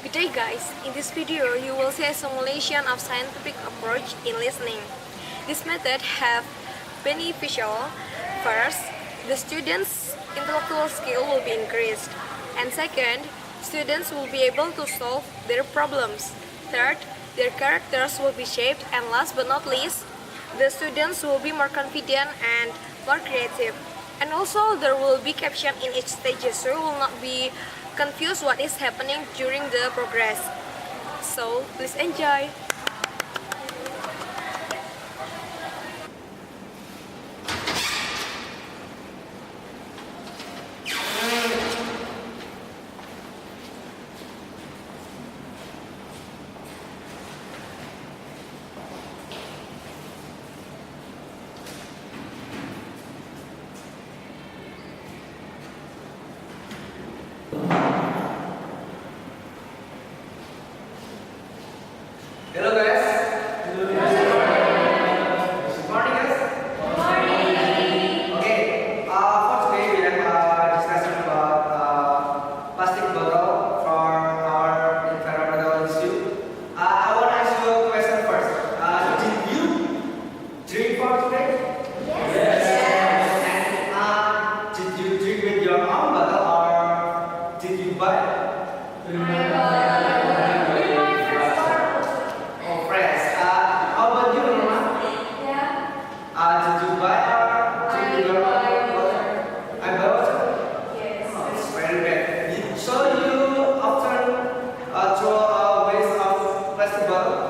Good day guys, in this video you will see a simulation of scientific approach in listening. This method have beneficial. First, the students' intellectual skill will be increased. And second, students will be able to solve their problems. Third, their characters will be shaped. And last but not least, the students will be more confident and more creative. And also there will be caption in each stage, so you will not be confused what is happening during the progress. So please enjoy. Hello guys. Good morning guys. Okay. For today we are discussing about plastic bottle for our environmental issue. I want to ask you a question first. Did you drink for today? Yes. And did you drink with your own bottle or did you buy? Did you buy or drink your water? I buy water? Yes. Oh, it's very bad. So you often throw waste of plastic bottle?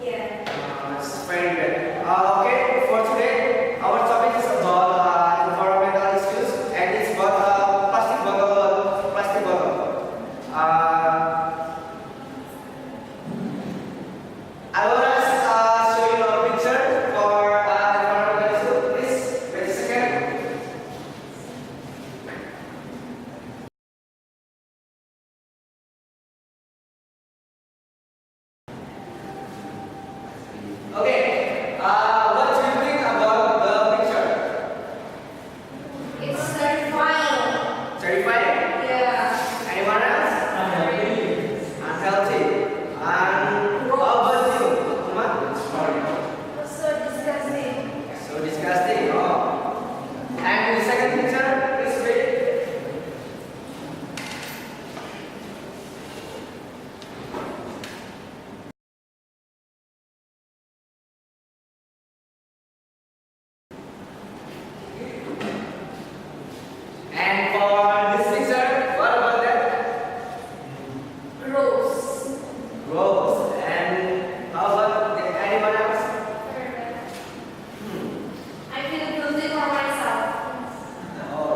Yeah. It's very bad. Okay, for today, our topic is about environmental issues and it's about plastic bottle. I will show you a picture for environmental issue. Please, wait a second. Okay, what do you think about the picture? It's terrifying. Terrifying? Yeah. Anyone else? Unhealthy. And how about you? Uma? So disgusting. So disgusting. Oh. And the second picture, please read. And for this picture, what about that? Gross. Gross. And how about anyone else? I feel guilty for myself. Oh,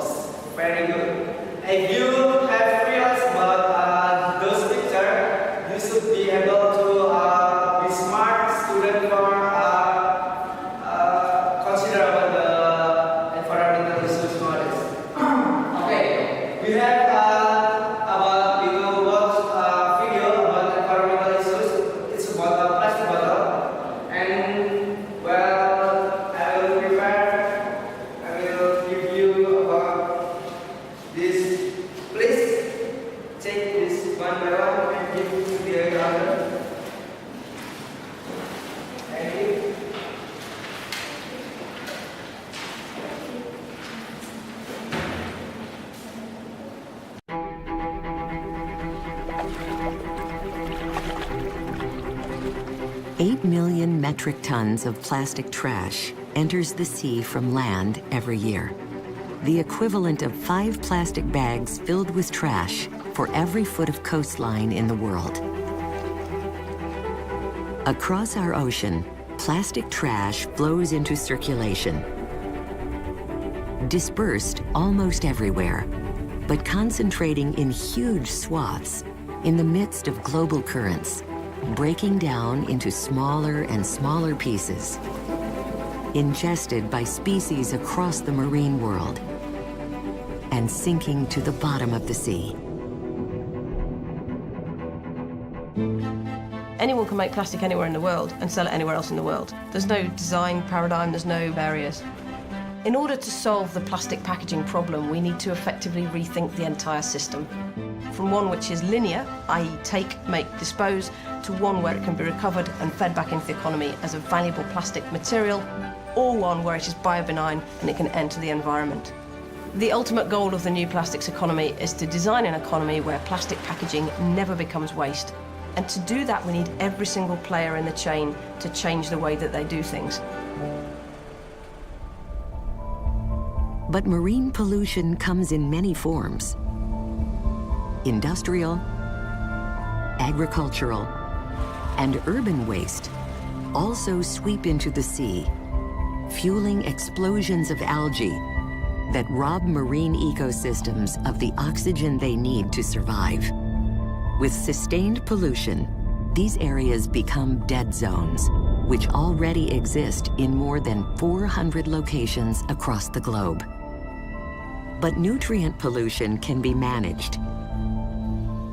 very good. If you have realized about those pictures, you should be able to be smart student for consider about the environmental issues nowadays. Okay, we have about we will watch a video about environmental issues. It's about a plastic bottle, and well, I will give you about this. Please take this one by one and give it to the other. Thank you. Eight million metric tons of plastic trash enters the sea from land every year. The equivalent of 5 plastic bags filled with trash for every foot of coastline in the world. Across our ocean, plastic trash flows into circulation, dispersed almost everywhere, but concentrating in huge swaths in the midst of global currents, breaking down into smaller and smaller pieces, ingested by species across the marine world, and sinking to the bottom of the sea. Anyone can make plastic anywhere in the world and sell it anywhere else in the world. There's no design paradigm, there's no barriers. In order to solve the plastic packaging problem, we need to effectively rethink the entire system. From one which is linear, i.e. take, make, dispose, to one where it can be recovered and fed back into the economy as a valuable plastic material, or one where it is biobenign and it can enter the environment. The ultimate goal of the new plastics economy is to design an economy where plastic packaging never becomes waste. And to do that, we need every single player in the chain to change the way that they do things. But marine pollution comes in many forms. Industrial, agricultural, and urban waste also sweep into the sea, fueling explosions of algae that rob marine ecosystems of the oxygen they need to survive. With sustained pollution, these areas become dead zones, which already exist in more than 400 locations across the globe. But nutrient pollution can be managed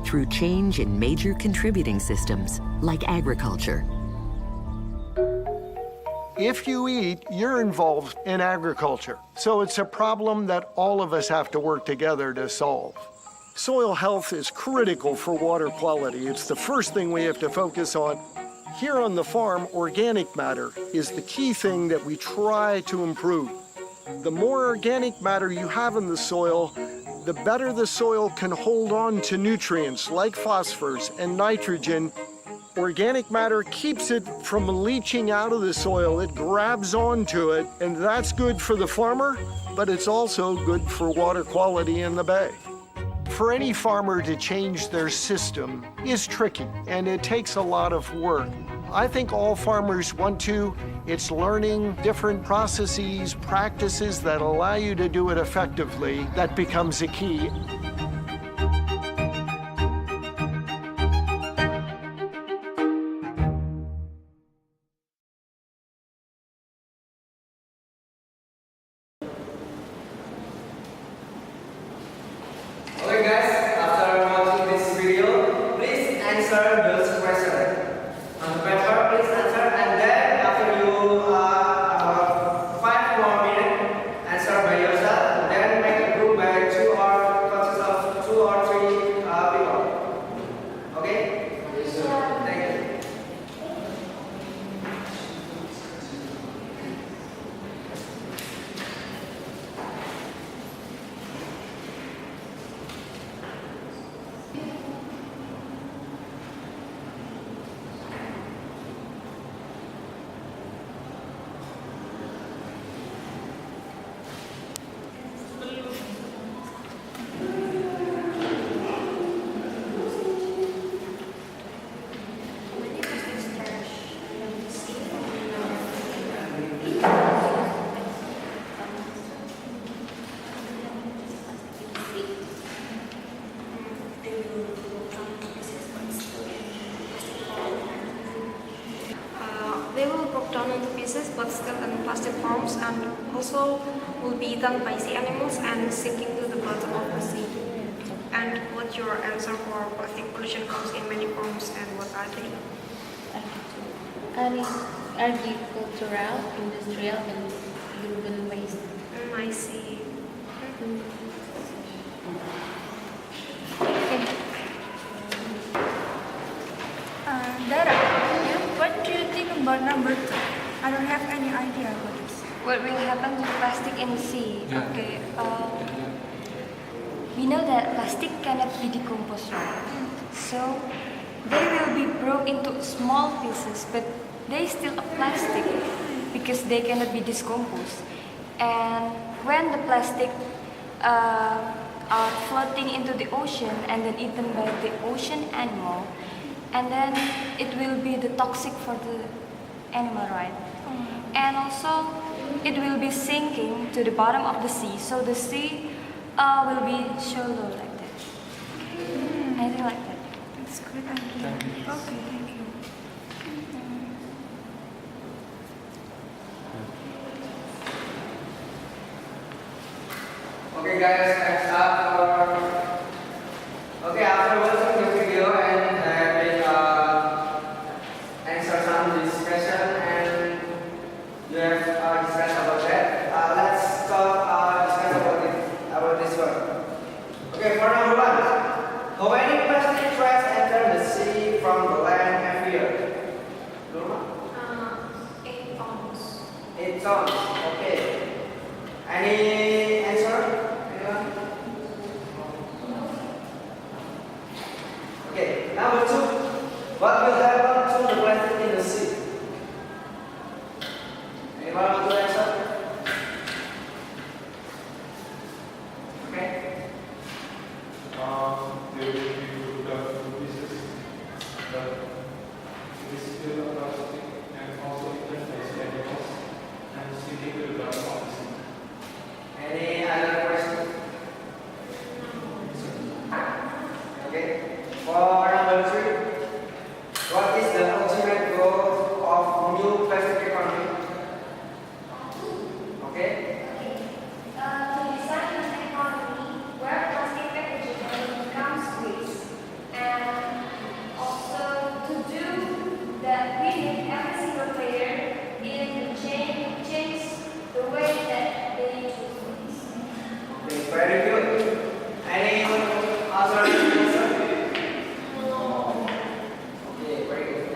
through change in major contributing systems like agriculture. If you eat, you're involved in agriculture. So it's a problem that all of us have to work together to solve. Soil health is critical for water quality. It's the first thing we have to focus on. Here on the farm, organic matter is the key thing that we try to improve. The more organic matter you have in the soil, the better the soil can hold on to nutrients like phosphorus and nitrogen. Organic matter keeps it from leaching out of the soil. It grabs onto it, and that's good for the farmer, but it's also good for water quality in the bay. For any farmer to change their system is tricky, and it takes a lot of work. I think all farmers want to. It's learning different processes, practices that allow you to do it effectively that becomes a key. Okay guys, after watching this video, please answer those questions. On the paper, please answer, and then after you 5 more minutes, answer by yourself. Then make a group by consist of 2 or 3 people. Okay? Yes, sir. Thank you. They will broke down into pieces but still in plastic forms, and also will be eaten by sea animals and sinking to the bottom of the sea. And what's your answer for plastic pollution comes in many forms, and what are they? Agricultural, industrial, and urban waste. I see. Dara, what do you think about number 2? I don't have any idea about this. What will happen to plastic in the sea? Yeah. Okay. We know that plastic cannot be decomposed, right? So they will be broken into small pieces, but they still are plastic because they cannot be decomposed. And when the plastic are floating into the ocean and then eaten by the ocean animal, and then it will be the toxic for the animal, right? And also it will be sinking to the bottom of the sea, so the sea will be shallow like that. Anything like that. That's good idea. Okay, thank you. Okay guys, next up okay, after watching the video and answer some of this question and you have discussed about that, let's It's on. Okay. Any answer? Anyone? Okay. Number 2. What will happen to the plastic in the sea? Anyone want to answer? Okay. They will be broken up into pieces, but it is still a plastic and also eaten by animals and sinking to the bottom of the sea. Any other question? Okay. For number 3, what is the ultimate goal of new plastic economy? Okay. To design an economy where plastic packaging becomes waste, and also to do that we need every single player in the chain change the way that they choose things. Okay, very good. Any other answer? Okay, very good.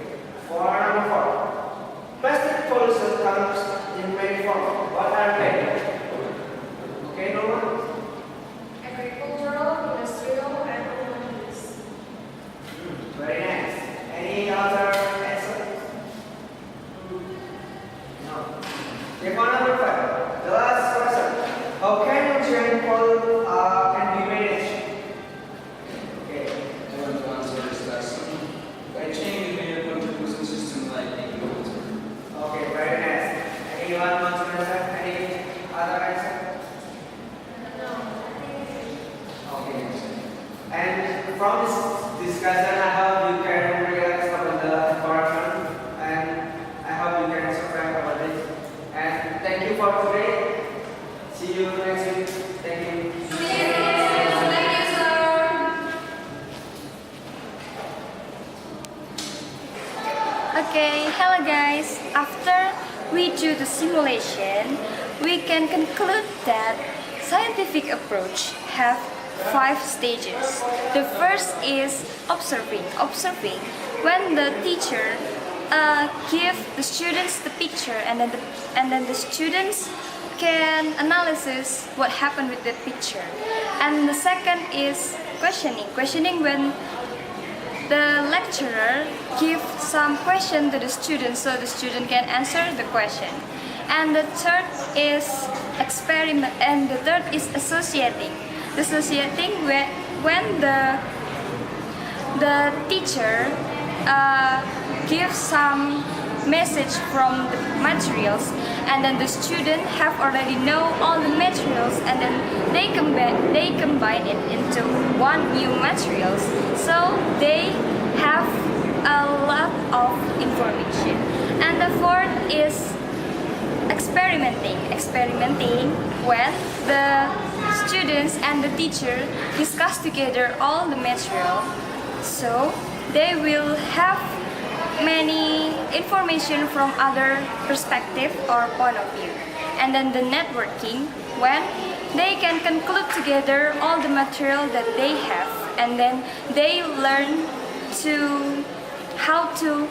For number 4, plastic pollution comes in many forms. What are they? Okay, no one? Agricultural, industrial, and urban use. Very nice. Any other answer? No. Okay, for number 5, the last question. How can chain can be managed? Okay. I want to answer this question. By chain, we made a contribution system like agriculture. Okay, very nice. Anyone want to answer? Any other answer? Okay. And from this discussion, I hope you can realize about the environment, and I hope you can survive about this. And thank you for today. See you next week. Thank you. Thank you, sir. Okay, hello guys. After we do the simulation, we can conclude that scientific approach have 5 stages. The first is observing. Observing when the teacher give the students the picture, and then the students can analyze what happened with the picture. And the second is questioning. Questioning when the lecturer gives some question to the student so the student can answer the question. And the third is experiment, and the third is associating. Associating when the teacher gives some message from the materials, and then the student have already know all the materials, and then they combine it into one new materials, so they have a lot of information. And the fourth is experimenting when the students and the teacher discuss together all the material, so they will have many information from other perspective or point of view. And then the networking when they can conclude together all the material that they have, and then they learn to how to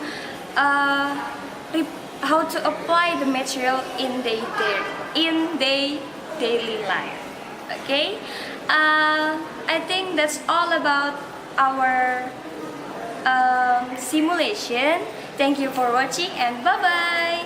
apply the material in their daily life. Okay, I think that's all about our simulation. Thank you for watching, and bye bye.